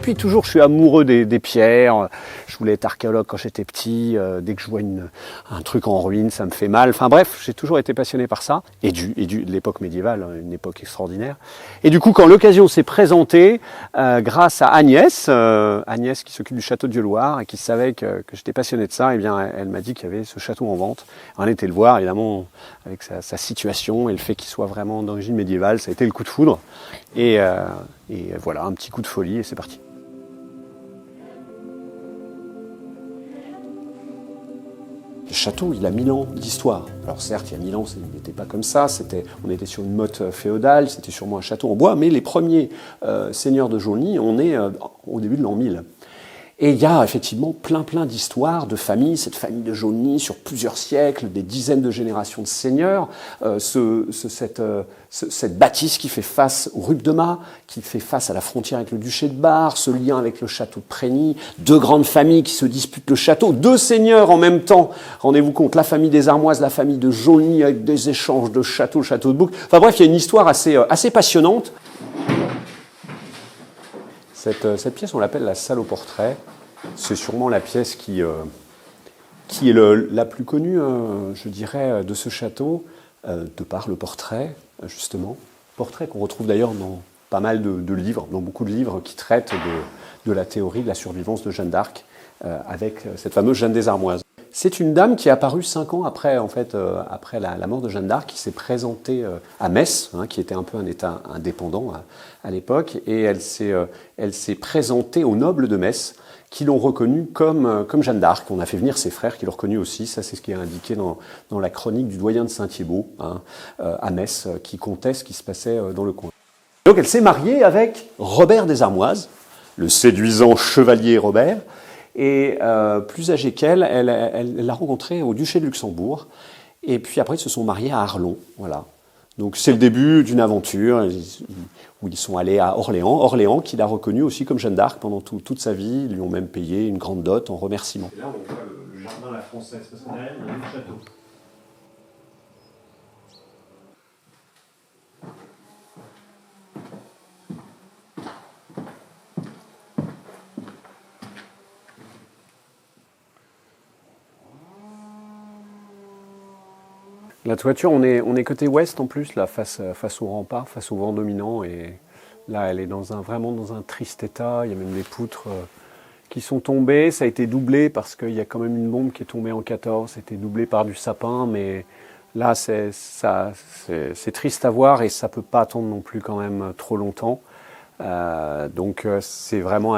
depuis toujours, je suis amoureux des pierres. Je voulais être archéologue quand j'étais petit. Dès que je vois un truc en ruine, ça me fait mal. Enfin bref, j'ai toujours été passionné par ça. Et de l'époque médiévale, une époque extraordinaire. Et du coup, quand l'occasion s'est présentée, grâce à Agnès, Agnès qui s'occupe du château de Dieulouard et qui savait que j'étais passionné de ça, eh bien, elle m'a dit qu'il y avait ce château en vente. On était le voir, évidemment, avec sa situation et le fait qu'il soit vraiment d'origine médiévale, ça a été le coup de foudre. Et voilà, un petit coup de folie et c'est parti. Le château, il a 1000 ans d'histoire. Alors certes, il y a 1000 ans, il n'était pas comme ça, on était sur une motte féodale, c'était sûrement un château en bois, mais les premiers seigneurs de Jaulny, on est au début de l'an 1000. Et il y a effectivement plein d'histoires de familles, cette famille de Jaulny sur plusieurs siècles, des dizaines de générations de seigneurs, cette bâtisse qui fait face au Rupdemas, qui fait face à la frontière avec le duché de Bar, ce lien avec le château de Prégny, deux grandes familles qui se disputent le château, deux seigneurs en même temps, rendez-vous compte, la famille des Armoises, la famille de Jaulny avec des échanges de châteaux, le château de Bouc. Enfin bref, il y a une histoire assez passionnante. Cette pièce, on l'appelle la salle au portrait. C'est sûrement la pièce qui est la plus connue, je dirais, de ce château, de par le portrait, justement. Portrait qu'on retrouve d'ailleurs dans pas mal de livres, dans beaucoup de livres qui traitent de la théorie de la survivance de Jeanne d'Arc, avec cette fameuse Jeanne des Armoises. C'est une dame qui est apparue 5 ans après, après la mort de Jeanne d'Arc, qui s'est présentée à Metz, qui était un peu un État indépendant à l'époque, et elle s'est présentée aux nobles de Metz, qui l'ont reconnue comme Jeanne d'Arc. On a fait venir ses frères qui l'ont reconnue aussi. Ça, c'est ce qui est indiqué dans la chronique du doyen de Saint-Thibault, à Metz, qui contait ce qui se passait dans le coin. Donc elle s'est mariée avec Robert des Armoises, le séduisant chevalier Robert, et plus âgée qu'elle, elle l'a rencontré au duché de Luxembourg. Et puis après, ils se sont mariés à Arlon. Voilà. Donc c'est le début d'une aventure où ils sont allés à Orléans. Orléans qui l'a reconnue aussi comme Jeanne d'Arc pendant toute sa vie. Ils lui ont même payé une grande dot en remerciement. Et là, on voit le jardin à la française, parce qu'on a le château. La toiture, on est côté ouest en plus, là, face au rempart, face au vent dominant. Et là, elle est vraiment dans un triste état. Il y a même des poutres qui sont tombées. Ça a été doublé parce qu'il y a quand même une bombe qui est tombée en 14. C'était doublé par du sapin, mais là, c'est triste à voir et ça ne peut pas attendre non plus quand même trop longtemps. Donc c'est vraiment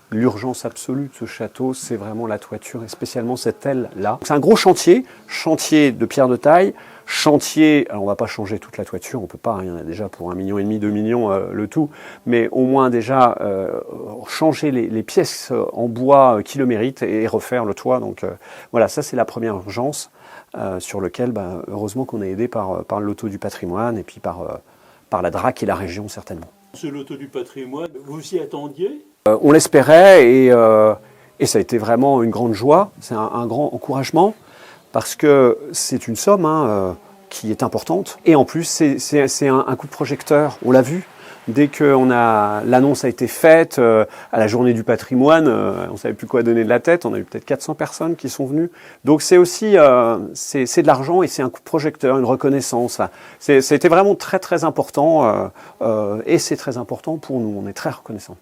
l'urgence absolue de ce château, c'est vraiment la toiture et spécialement cette aile-là. C'est un gros chantier de pierre de taille, alors on ne va pas changer toute la toiture, on ne peut pas, il y en a déjà pour 1,5 million, 2 millions le tout, mais au moins déjà changer les pièces en bois qui le méritent et refaire le toit. Donc voilà, ça c'est la première urgence sur laquelle heureusement qu'on est aidé par le loto du patrimoine et puis par la DRAC et la région certainement. Ce loto du patrimoine, vous y attendiez ? On l'espérait et ça a été vraiment une grande joie, c'est un grand encouragement parce que c'est une somme qui est importante et en plus c'est un coup de projecteur, on l'a vu. Dès que l'annonce a été faite à la journée du patrimoine, on ne savait plus quoi donner de la tête, on a eu peut-être 400 personnes qui sont venues. Donc c'est aussi c'est de l'argent et c'est un coup de projecteur, une reconnaissance. Enfin, c'était vraiment très important et c'est très important pour nous, on est très reconnaissants.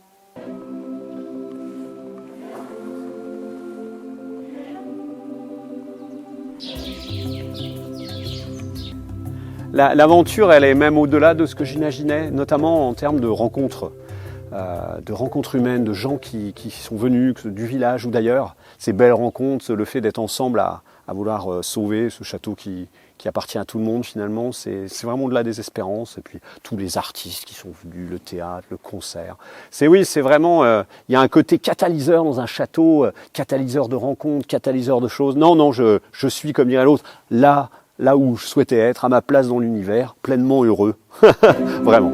L'aventure, elle est même au-delà de ce que j'imaginais, notamment en termes de rencontres humaines, de gens qui sont venus du village ou d'ailleurs. Ces belles rencontres, le fait d'être ensemble à vouloir sauver ce château qui appartient à tout le monde finalement, c'est vraiment au-delà des espérances. Et puis tous les artistes qui sont venus, le théâtre, le concert. C'est vraiment, il y a un côté catalyseur dans un château, catalyseur de rencontres, catalyseur de choses. Non, je suis, comme dirait l'autre, là où je souhaitais être, à ma place dans l'univers, pleinement heureux. Vraiment.